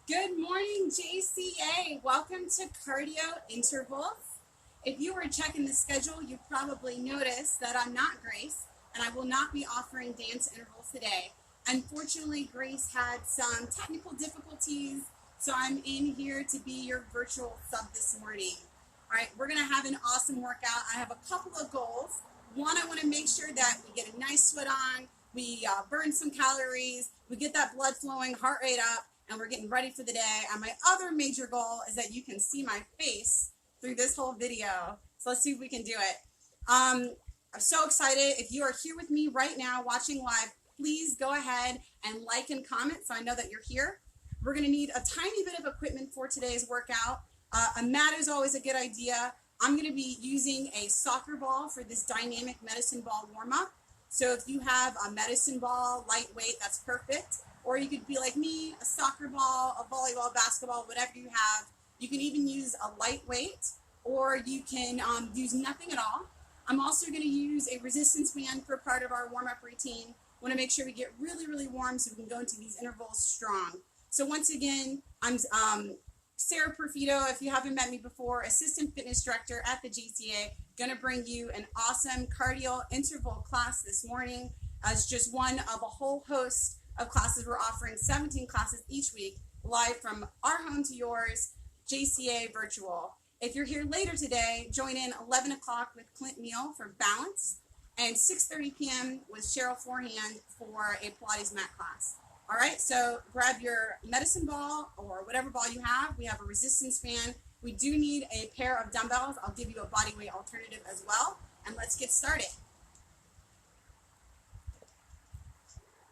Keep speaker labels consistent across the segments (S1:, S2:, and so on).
S1: Good morning, JCA. Welcome to Cardio Intervals. If you were checking the schedule, you probably noticed that I'm not Grace, and I will not be offering dance intervals today. Unfortunately, Grace had some technical difficulties, so I'm in here to be your virtual sub this morning. All right, we're going to have an awesome workout. I have a couple of goals. One, I want to make sure that we get a nice sweat on, we burn some calories, we get that blood flowing, heart rate up, and we're getting ready for the day. And my other major goal is that you can see my face through this whole video. So let's see if we can do it. I'm so excited. If you are here with me right now watching live, please go ahead and like and comment so I know that you're here. We're going to need a tiny bit of equipment for today's workout. A mat is always a good idea. I'm going to be using a soccer ball for this dynamic medicine ball warm-up. So if you have a medicine ball, lightweight, that's perfect. Or you could be like me, a soccer ball, a volleyball, basketball, whatever you have. You can even use a lightweight, or you can use nothing at all. I'm also going to use a resistance band for part of our warm-up routine. Want to make sure we get really, really warm so we can go into these intervals strong. So once again, I'm Sarah Perfido. If you haven't met me before, assistant fitness director at the GCA, going to bring you an awesome cardio interval class this morning as just one of a whole host of classes. We're offering 17 classes each week, live from our home to yours, JCA virtual. If you're here later today, join in 11 o'clock with Clint Neal for balance and 6:30 p.m. with Cheryl Forehand for a Pilates mat class. All right, so grab your medicine ball or whatever ball you have. We have a resistance band. We do need a pair of dumbbells. I'll give you a body weight alternative as well. And let's get started.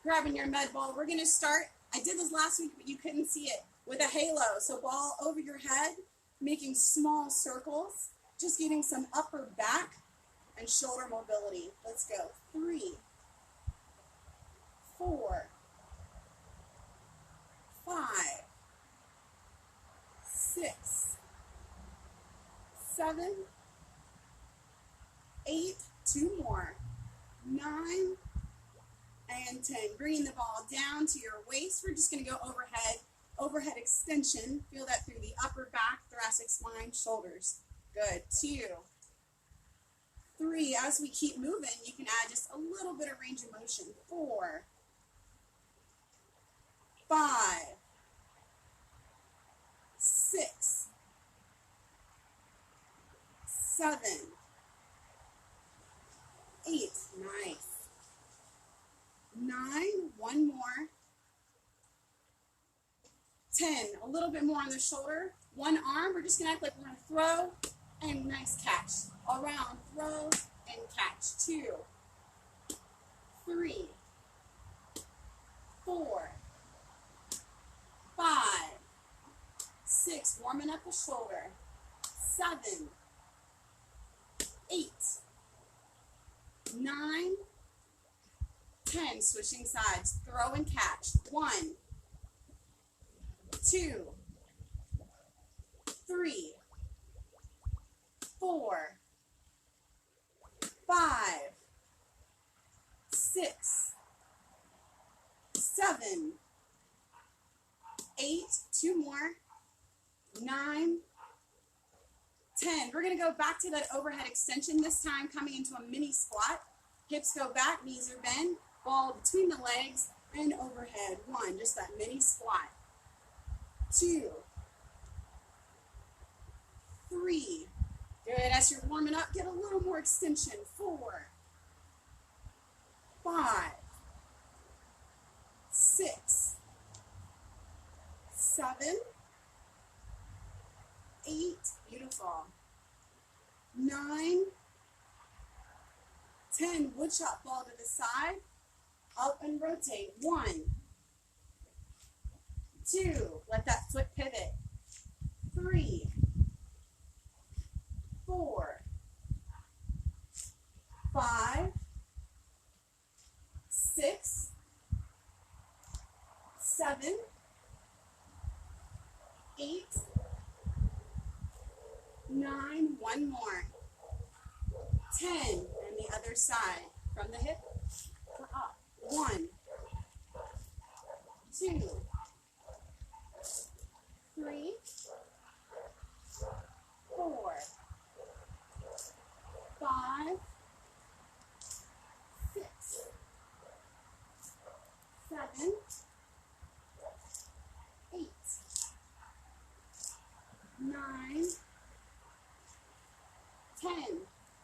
S1: Grabbing your med ball, we're gonna start. I did this last week, but you couldn't see it, with a halo. So ball over your head, making small circles, just getting some upper back and shoulder mobility. Let's go. 3, 4, 5, 6, 7, 8, 2 more, 9, and 10. Bringing the ball down to your waist. We're just going to go overhead extension. Feel that through the upper back, thoracic spine, shoulders. Good. 2, 3. As we keep moving, you can add just a little bit of range of motion. 4, 5, 6, 7, 8. Nice. 9, one more. 10, a little bit more on the shoulder. One arm, we're just gonna act like we're gonna throw and nice catch. Around, throw and catch. 2, 3, 4, 5, 6, warming up the shoulder. 7, 8, 9, 10, switching sides, throw and catch. 1, 2, 3, 4, 5, 6, 7, 8, 2 more, 9, 10. We're going to go back to that overhead extension, this time coming into a mini squat. Hips go back, knees are bent, ball between the legs, and overhead. 1, just that mini squat. 2, 3. Good. As you're warming up, get a little more extension. 4, 5, 6, 7, 8. Beautiful. 9, 10. Woodshop ball to the side. Up and rotate. 1, 2. Let that foot pivot. 3, 4, 5, 6, 7, 8, 9. One more. 10. And the other side. From the hip to up. 1, 2,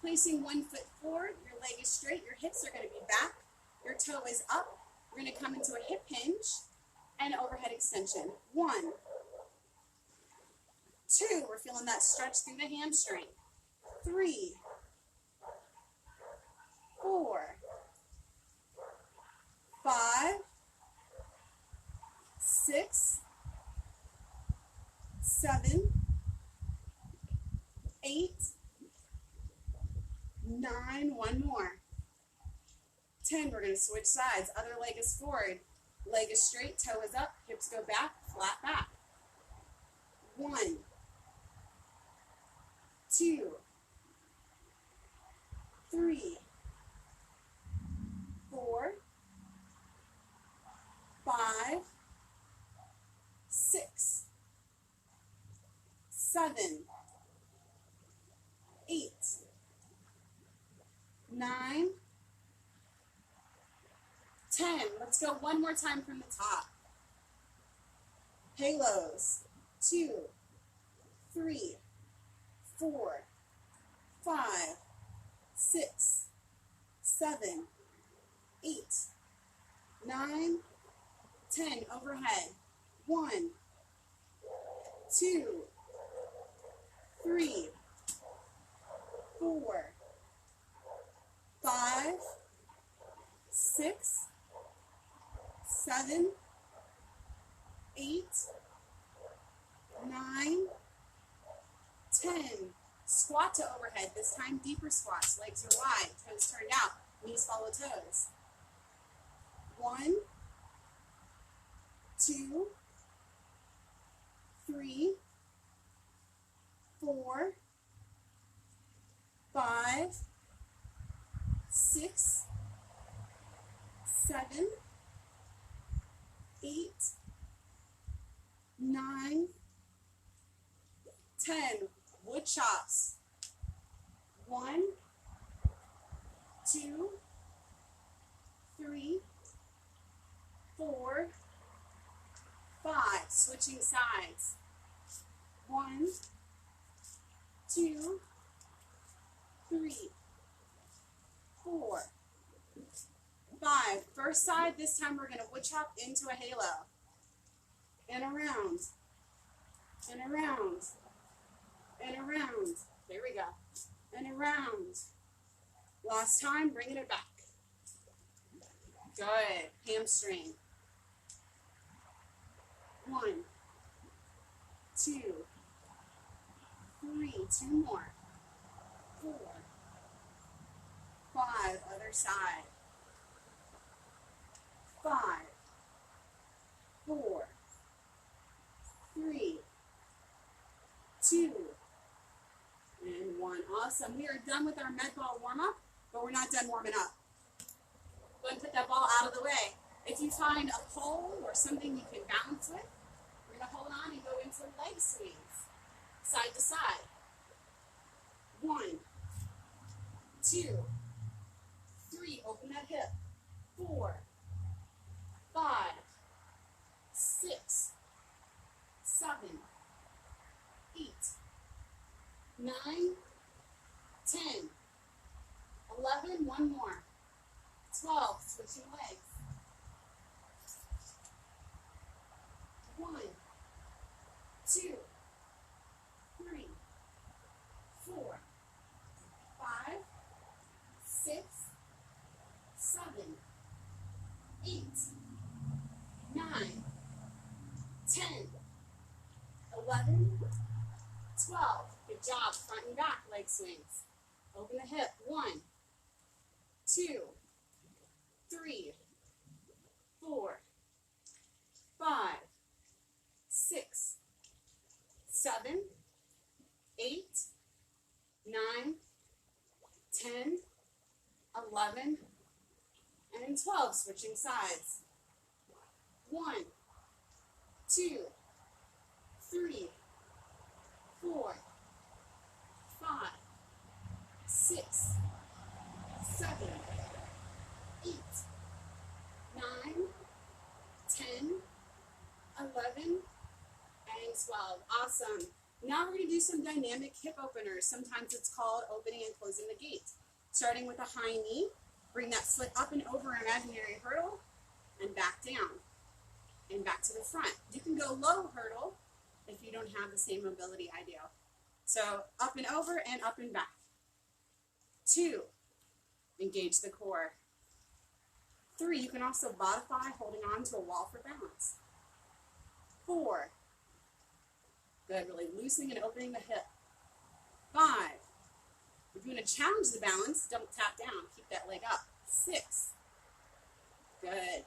S1: placing one foot forward, your leg is straight, your hips are going to be back, your toe is up. We're going to come into a hip hinge and overhead extension. 1, 2, we're feeling that stretch through the hamstring. 3, 4, 5, 6, 7, 8, 9, one more. 10, we're going to switch sides. Other leg is forward. Leg is straight, toe is up, hips go back, flat back. 1, 2, 3, 4, 5, 6, 7, 8, 9, 10. Let's go one more time from the top. Halos. 2, 3, 4, 5, 6, 7, 8, 9, 10. Overhead. 1, 2, 3, 4, 5, 6, 7, 8, 9, 10. Squat to overhead. This time deeper squats. Legs are wide, toes turned out, knees follow toes. 1, 2, 3, 4, 5, 6, 7, 8, 9, 10. Wood chops. 1, 2, 3, 4, 5. Switching sides. 1, 2, 3, 4, 5. First side, this time we're going to wood chop into a halo. And around. And around. And around. There we go. And around. Last time, bringing it back. Good. Hamstring. 1, 2, 3. 2 more. 4, 5. Other side. 5, 4, 3, 2, and 1. Awesome. We are done with our med ball warm-up, but we're not done warming up. Go ahead and put that ball out of the way. If you find a pole or something you can balance with, we're going to hold on and go into leg swings, side to side. 1, 2, 3. Open that hip. 4, 5, 6, 7, 8, 9, 10, 11. One more. 12. Switching legs. 1, 2, 3, 4, 5, 6, 7, 8, 9, 10, 11, 12. Good job. Front and back leg swings. Open the hip. 1, 2, 3, 4, 5, 6, 7, 8, 9, 10, 11, and 12. Switching sides. 1, 2, 3, 4, 5, 6, 7, 8, 9, 10, 11, and 12. Awesome. Now we're going to do some dynamic hip openers. Sometimes it's called opening and closing the gate. Starting with a high knee, bring that foot up and over an imaginary hurdle and back down and back to the front. You can go low hurdle if you don't have the same mobility I do. So up and over and up and back. 2, engage the core. 3, you can also modify holding on to a wall for balance. 4, good, really loosening and opening the hip. 5, if you want to challenge the balance, don't tap down, keep that leg up. 6, good.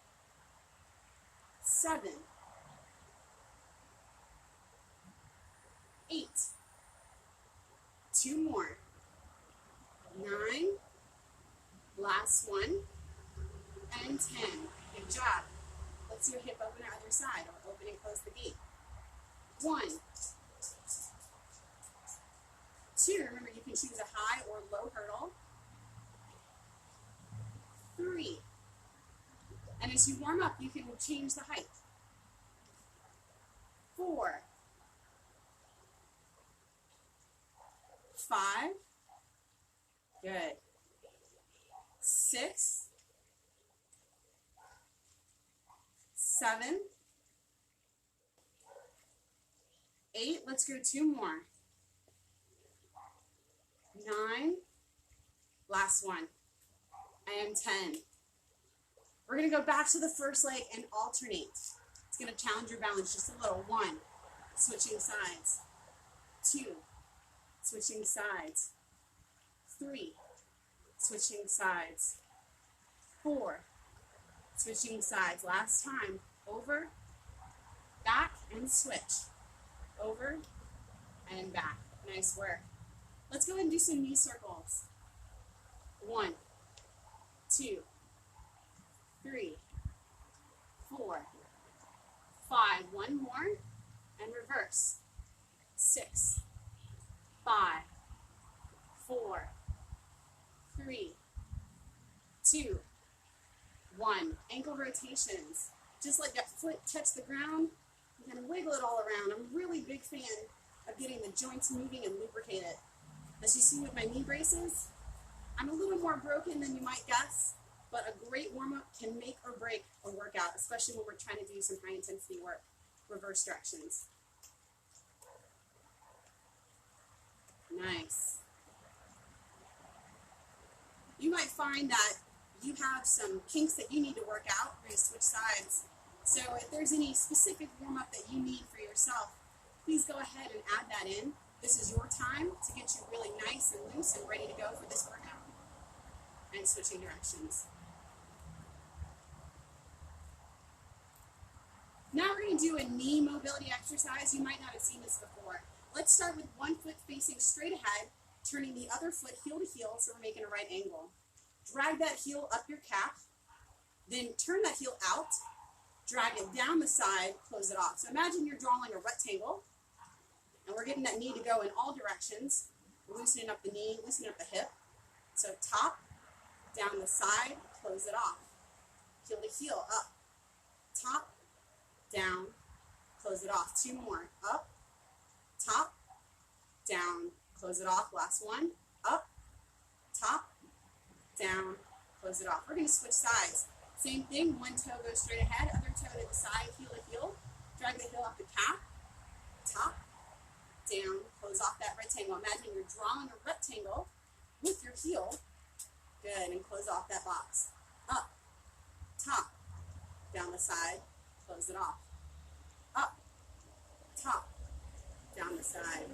S1: 7, 8, 2 more. 9, last one, and 10. Good job. Let's do a hip opener other side, or open and close the gate. 1, 2, remember you can choose a high or low hurdle. 3, and as you warm up, you can change the height. 4, 5, good. 6, 7, 8, let's go 2 more. 9, last one, and 10. We're going to go back to the first leg and alternate. It's going to challenge your balance just a little. 1, switching sides. 2, switching sides. 3, switching sides. 4, switching sides. Last time. Over, back, and switch. Over, and back. Nice work. Let's go ahead and do some knee circles. 1, 2, 3, 4, 5. 1 more, and reverse. 6, 5, 4, 3, 2, 1. Ankle rotations. Just let that foot touch the ground. You can wiggle it all around. I'm a really big fan of getting the joints moving and lubricated. As you see with my knee braces, I'm a little more broken than you might guess, but a great warm-up can make or break a workout, especially when we're trying to do some high-intensity work. Reverse directions. Nice. You might find that you have some kinks that you need to work out. We're going to switch sides. So if there's any specific warm-up that you need for yourself, please go ahead and add that in. This is your time to get you really nice and loose and ready to go for this workout. And switching directions. Now we're going to do a knee mobility exercise. You might not have seen this before. Let's start with one foot facing straight ahead, turning the other foot heel to heel, so we're making a right angle. Drag that heel up your calf, then turn that heel out, drag it down the side, close it off. So imagine you're drawing a rectangle, and we're getting that knee to go in all directions, loosening up the knee, loosening up the hip. So top, down the side, close it off. Heel to heel, up, top, down, close it off. 2 more, up, top, down, close it off. Last one, up, top, down, close it off. We're going to switch sides. Same thing, one toe goes straight ahead, other toe to the side, heel to heel. Drag the heel up the calf, top, down, close off that rectangle. Imagine you're drawing a rectangle with your heel. Good, and close off that box. Up, top, down the side, close it off. Up, top, down the side,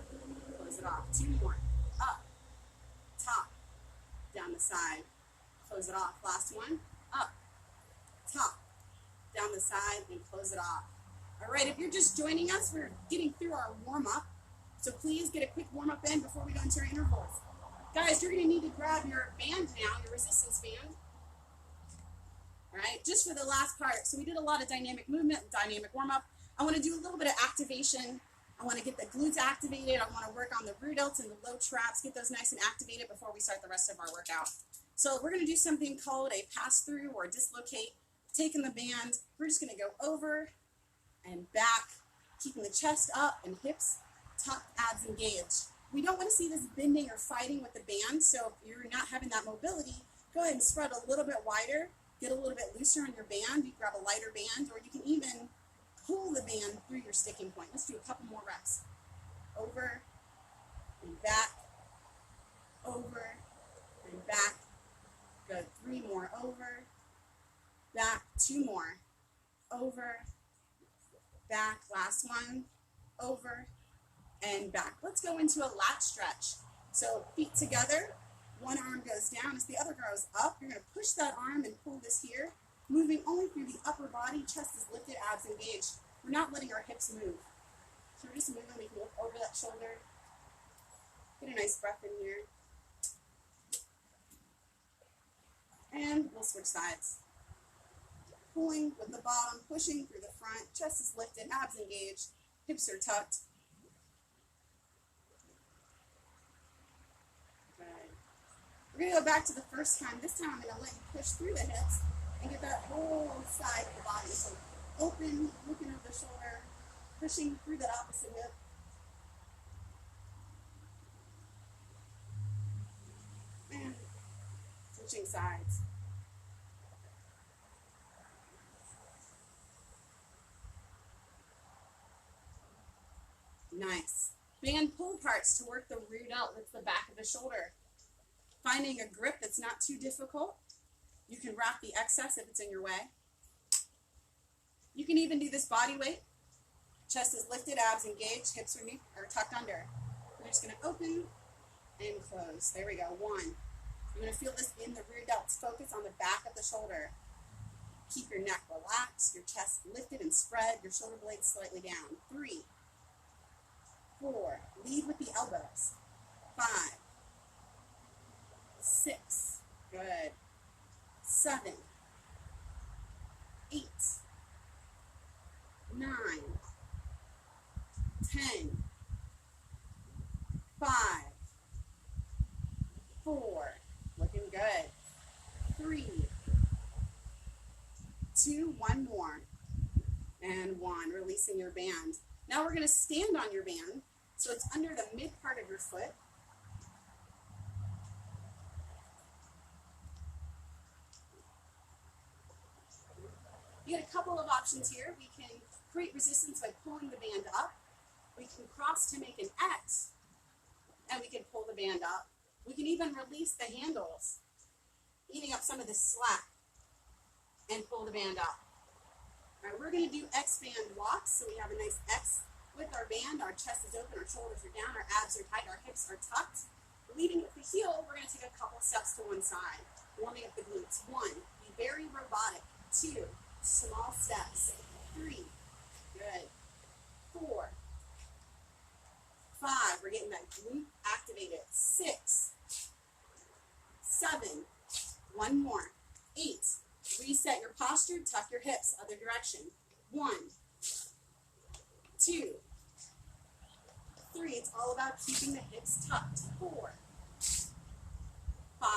S1: close it off. 2 more. Up, top, down the side, close it off. Last one. Up, top, down the side, and close it off. All right, if you're just joining us, we're getting through our warm-up. So please get a quick warm-up in before we go into our intervals. Guys, you're going to need to grab your band now, your resistance band. All right, just for the last part. So we did a lot of dynamic movement, dynamic warm-up. I want to do a little bit of activation. I want to get the glutes activated. I want to work on the rear delts and the low traps, get those nice and activated before we start the rest of our workout. So we're going to do something called a pass-through or dislocate. Taking the band, we're just going to go over and back, keeping the chest up and hips tuck, abs engaged. We don't want to see this bending or fighting with the band, so if you're not having that mobility, go ahead and spread a little bit wider, get a little bit looser on your band. You can grab a lighter band, or you can even pull the band through your sticking point. Let's do a couple more reps. Over and back, over and back. Good. 3 more. Over, back. 2 more. Over, back. Last one. Over and back. Let's go into a lat stretch. So feet together, one arm goes down as the other goes up. You're going to push that arm and pull this here, moving only through the upper body. Chest is lifted, abs engaged. We're not letting our hips move. So we're just moving. We can look over that shoulder. Get a nice breath in here. And we'll switch sides. Pulling with the bottom, pushing through the front. Chest is lifted, abs engaged. Hips are tucked. Okay. We're going to go back to the first time. This time I'm going to let you push through the hips and get that whole side of the body. So open, looking over the shoulder, pushing through that opposite hip. And switching sides. Nice. Band pull parts to work the rear delt. That's the back of the shoulder. Finding a grip that's not too difficult. You can wrap the excess if it's in your way. You can even do this body weight. Chest is lifted, abs engaged, hips are tucked under. We're just going to open and close. There we go. 1. You're going to feel this in the rear delts. Focus on the back of the shoulder. Keep your neck relaxed, your chest lifted and spread, your shoulder blades slightly down. 3, 4, lead with the elbows. 5, 6, good. 7, 8, 9, 10, 5, 4, looking good. 3, 2, 1 more, and 1, releasing your band. Now we're going to stand on your band, so it's under the mid part of your foot. You get a couple of options here. We can create resistance by pulling the band up. We can cross to make an X, and we can pull the band up. We can even release the handles, eating up some of the slack, and pull the band up. All right, we're going to do X band walks, so we have a nice X with our band. Our chest is open, our shoulders are down, our abs are tight, our hips are tucked. Leading with the heel, we're going to take a couple steps to one side, warming up the glutes. 1, be very robotic. 2, small steps. 3, good. 4, 5, we're getting that glute activated. 6, 7, 1 more. 8, reset your posture, tuck your hips, other direction. 1, 2, 3, it's all about keeping the hips tucked. 4, 5,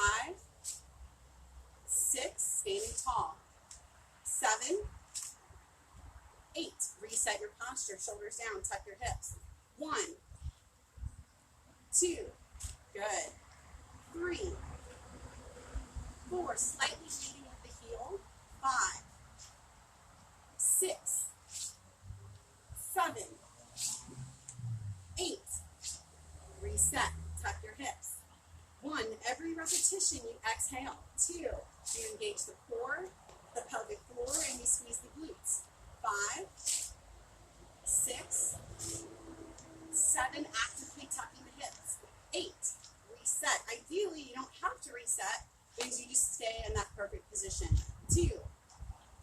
S1: 6, standing tall. 7, 8, reset your posture, shoulders down, tuck your hips. 1, 2, good. 3, 4, slightly leading with the heel. 5, 6, 7, 8, reset, tuck your hips. 1, every repetition you exhale. 2, you engage the core, the pelvic floor, and you squeeze the glutes. 5, 6, 7, actively tucking the hips. 8, reset. Ideally, you don't have to reset because you just stay in that perfect position. 2,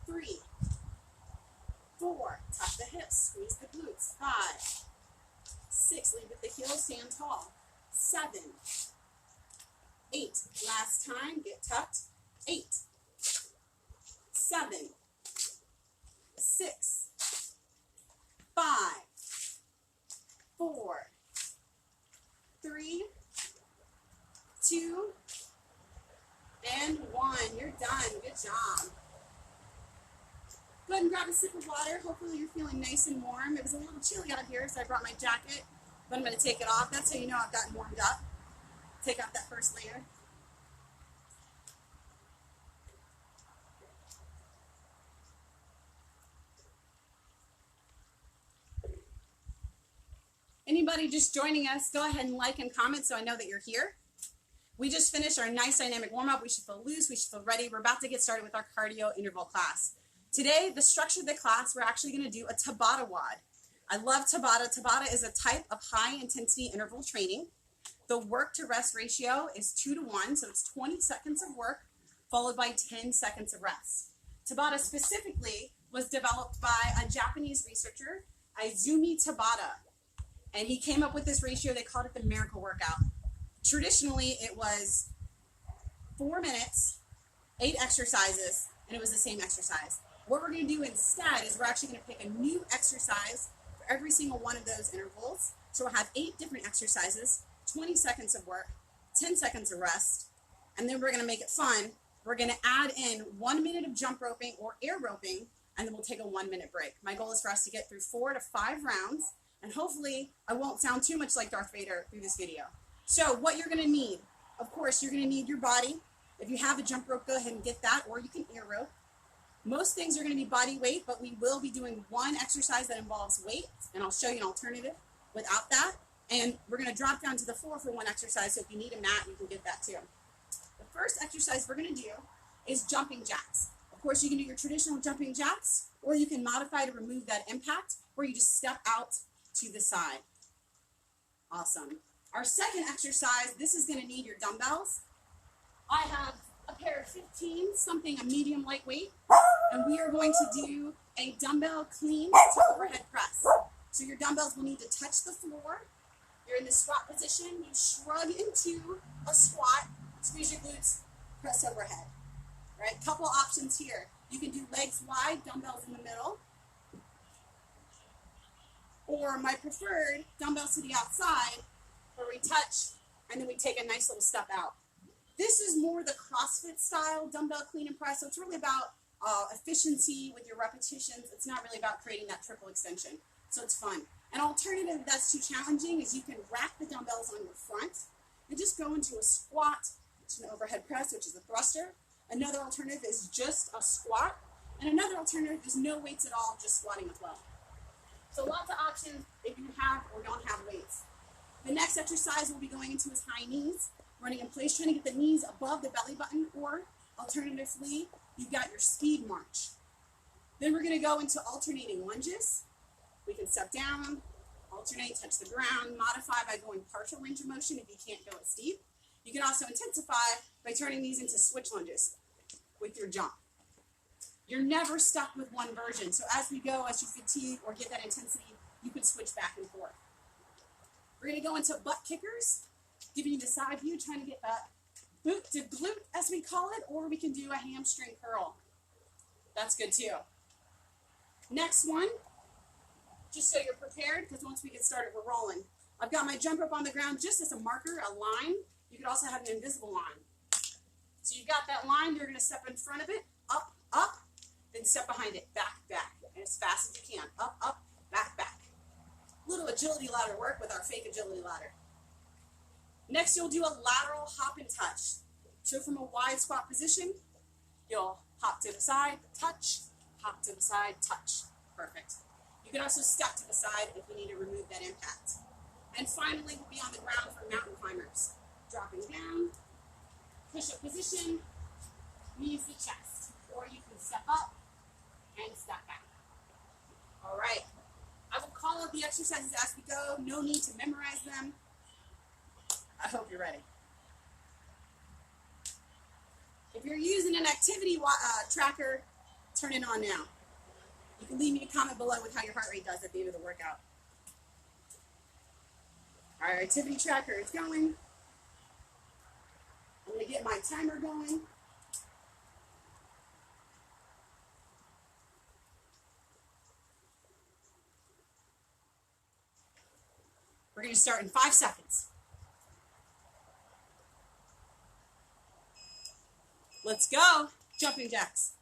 S1: 3, 4, tuck the hips, squeeze the glutes. 5, 6, lead with the heels, stand tall. 7, 8, last time, get tucked. 8, 7, 6, 5, 4, 3, 2, and 1. You're done. Good job. Go ahead and grab a sip of water. Hopefully you're feeling nice and warm. It was a little chilly out here, so I brought my jacket. But I'm going to take it off. That's how you know I've gotten warmed up. Take off that first layer. Anybody just joining us, go ahead and like and comment so I know that you're here. We just finished our nice dynamic warm-up. We should feel loose. We should feel ready. We're about to get started with our cardio interval class. Today, the structure of the class, we're actually going to do a Tabata WOD. I love Tabata. Tabata is a type of high-intensity interval training. The work to rest ratio is 2 to 1, so it's 20 seconds of work followed by 10 seconds of rest. Tabata specifically was developed by a Japanese researcher, Izumi Tabata, and he came up with this ratio. They called it the miracle workout. Traditionally, it was 4 minutes, 8 exercises, and it was the same exercise. What we're going to do instead is we're actually going to pick a new exercise for every single one of those intervals. So we'll have 8 different exercises, 20 seconds of work, 10 seconds of rest, and then we're going to make it fun. We're going to add in 1 minute of jump roping or air roping, and then we'll take a 1-minute break. My goal is for us to get through 4 to 5 rounds, and hopefully I won't sound too much like Darth Vader through this video. So what you're going to need, of course, you're going to need your body. If you have a jump rope, go ahead and get that, or you can air rope. Most things are going to be body weight, but we will be doing one exercise that involves weight, and I'll show you an alternative without that. And we're going to drop down to the floor for one exercise, so if you need a mat, you can get that too. The first exercise we're going to do is jumping jacks. Of course, you can do your traditional jumping jacks, or you can modify to remove that impact, where you just step out to the side. Awesome. Our second exercise, this is going to need your dumbbells. I have a pair of 15, something a medium lightweight, and we are going to do a dumbbell clean to overhead press. So your dumbbells will need to touch the floor. You're in the squat position. You shrug into a squat, squeeze your glutes, press overhead. All right, couple options here. You can do legs wide, dumbbells in the middle, or my preferred, dumbbells to the outside, where we touch and then we take a nice little step out. This is more the CrossFit style dumbbell clean and press, so it's really about efficiency with your repetitions. It's not really about creating that triple extension, so it's fun. An alternative that's too challenging is you can rack the dumbbells on your front and just go into a squat, which is an overhead press, which is a thruster. Another alternative is just a squat, and another alternative is no weights at all, just squatting as well. So lots of options if you have or don't have weights. The next exercise we'll be going into is high knees, running in place, trying to get the knees above the belly button, or alternatively, you've got your speed march. Then we're going to go into alternating lunges. We can step down, alternate, touch the ground, modify by going partial range of motion if you can't go it steep. You can also intensify by turning these into switch lunges with your jump. You're never stuck with one version, so as we go, as you fatigue or get that intensity, you can switch back and forth. We're going to go into butt kickers, giving you the side view, trying to get that boot to glute, as we call it, or we can do a hamstring curl. That's good too. Next one, just so you're prepared, because once we get started, we're rolling. I've got my jump rope on the ground just as a marker, a line. You could also have an invisible line. So you've got that line, you're going to step in front of it, up, up, then step behind it, back, back, and as fast as you can, up, up, back, back. Little agility ladder work with our fake agility ladder. Next, you'll do a lateral hop and touch. So from a wide squat position, you'll hop to the side, touch, hop to the side, touch. Perfect. You can also step to the side if you need to remove that impact. And finally, we'll be on the ground for mountain climbers. Dropping down, push-up position, knees to chest. Or you can step up and step back. All right. I will call out the exercises as we go. No need to memorize them. I hope you're ready. If you're using an activity tracker, turn it on now. You can leave me a comment below with how your heart rate does at the end of the workout. Our activity tracker is going. I'm going to get my timer going. We're going to start in 5 seconds. Let's go. Jumping jacks.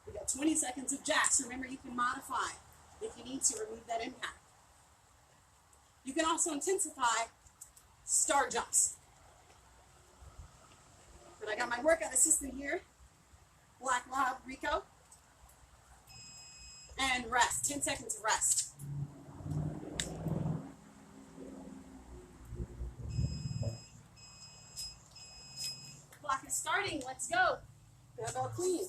S1: We got 20 seconds of jacks. Remember, you can modify. if you need to remove that impact. You can also intensify star jumps. But I got my workout assistant here, Black Lab Rico. And rest, 10 seconds of rest. Clock is starting, let's go. Barbell clean.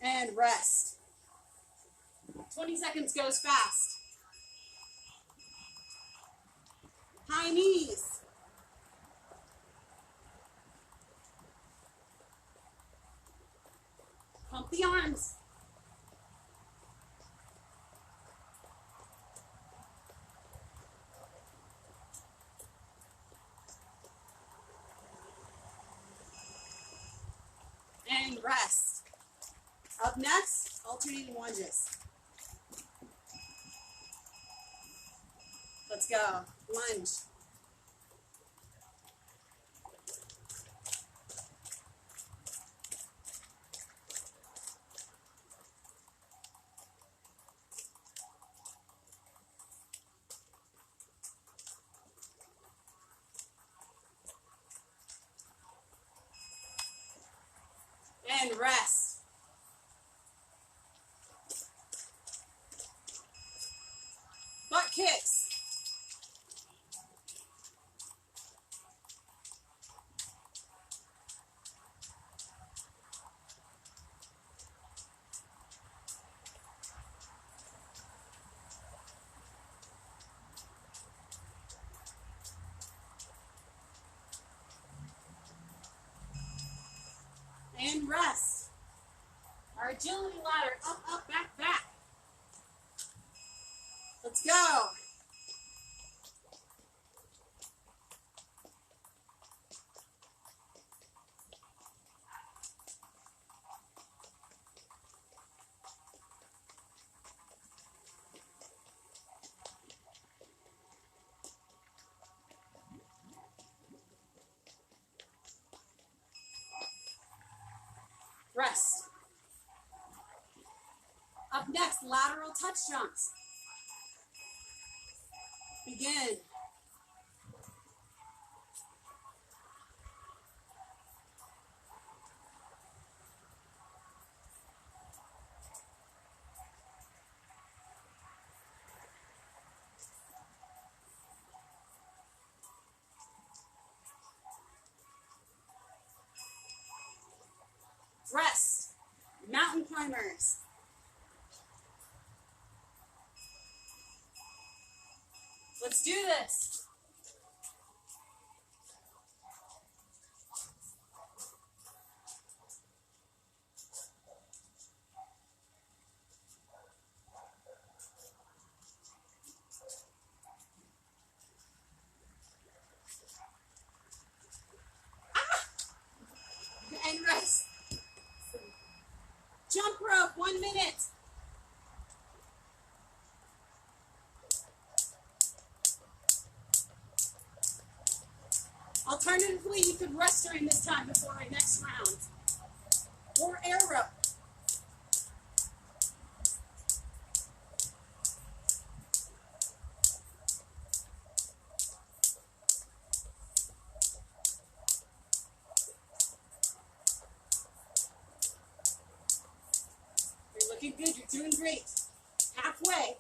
S1: And rest. 20 seconds goes fast. High knees. Pump the arms. And rest. Up next, alternating lunges. Let's go. Lunge. And rest. Butt kicks. And rest. Our agility ladder, up, up, back, back. Let's go. Rest. Up next, lateral touch jumps. Begin. Rest. Mountain climbers. Let's do this. And rest. Jump rope, 1 minute. Alternatively, you could rest during this time before our next round. Or air rope. You're looking good, you're doing great. Halfway.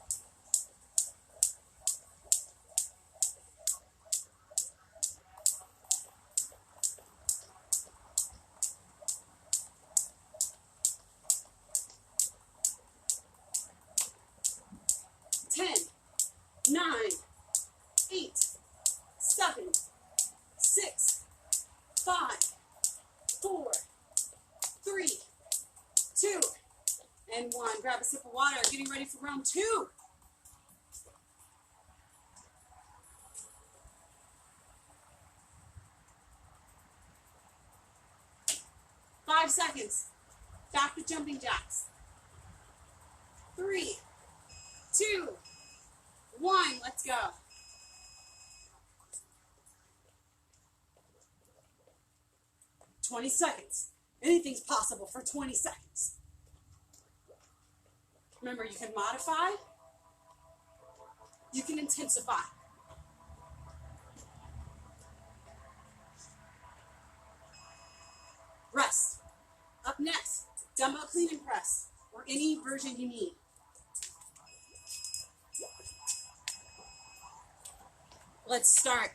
S1: Ten, 9, 8, 7, 6, 5, 4, 3, 2, and 1. Grab a sip of water. Getting ready for round 2. 5 seconds. Back to jumping jacks. 3, 2, 1. Let's go. 20 seconds. Anything's possible for 20 seconds. Remember, you can modify. You can intensify. Rest. Up next, dumbbell clean and press, or any version you need. Let's start.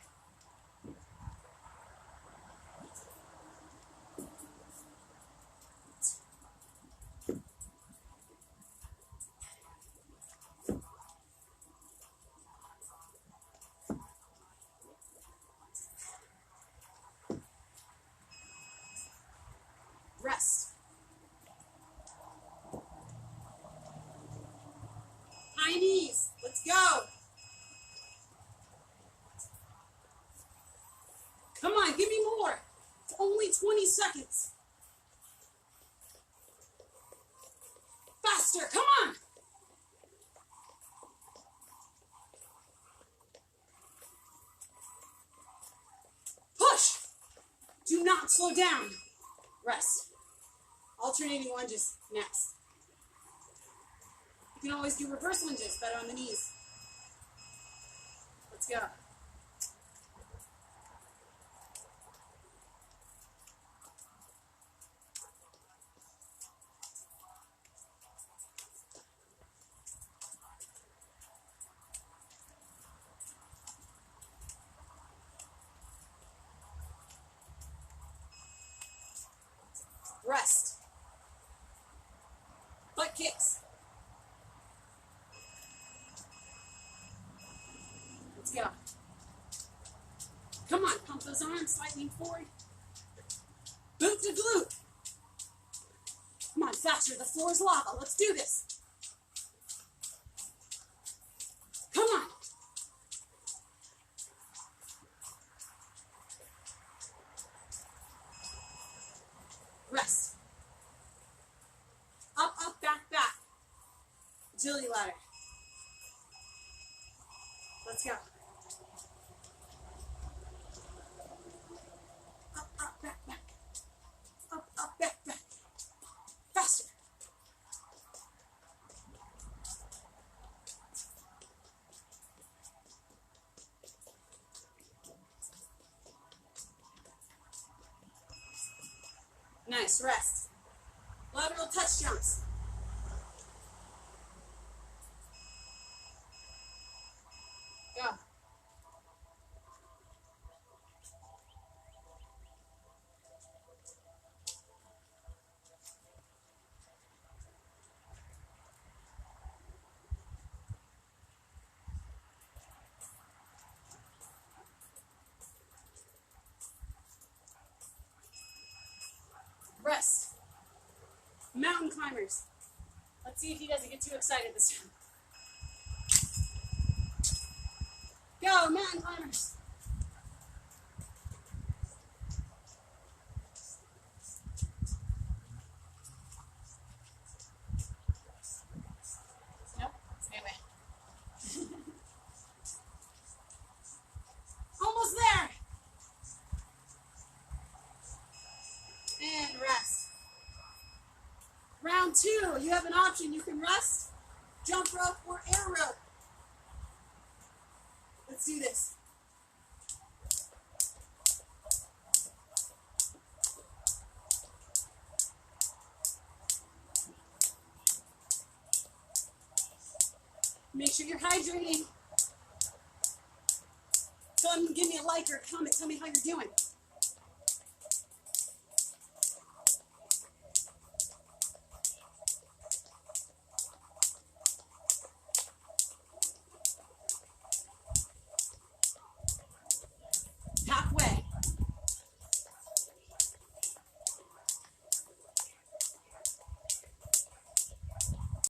S1: Rest. High knees. Let's go. Come on, give me more. It's only 20 seconds. Faster, come on. Push. Do not slow down. Rest. Alternating lunges next. You can always do reverse lunges, better on the knees. Let's go. Rest. Butt kicks. Let's go. Come on, pump those arms, slightly forward. Boot to glute. Come on, faster, the floor is lava. Let's do this. Come on. Rest. Up, up, back, back. Agility ladder. Let's go. Up, up, back, back. Up, up, back, back. Faster. Nice, rest. Lateral touch jumps. Go. Rest. Mountain climbers. Let's see if he doesn't get too excited this time. Go, mountain climbers. Nope, stay away. Almost there. And rest. Round 2, you have an option. You can rest, jump rope, or air rope. Let's do this. Make sure you're hydrating. Go ahead and give me a like or a comment. Tell me how you're doing.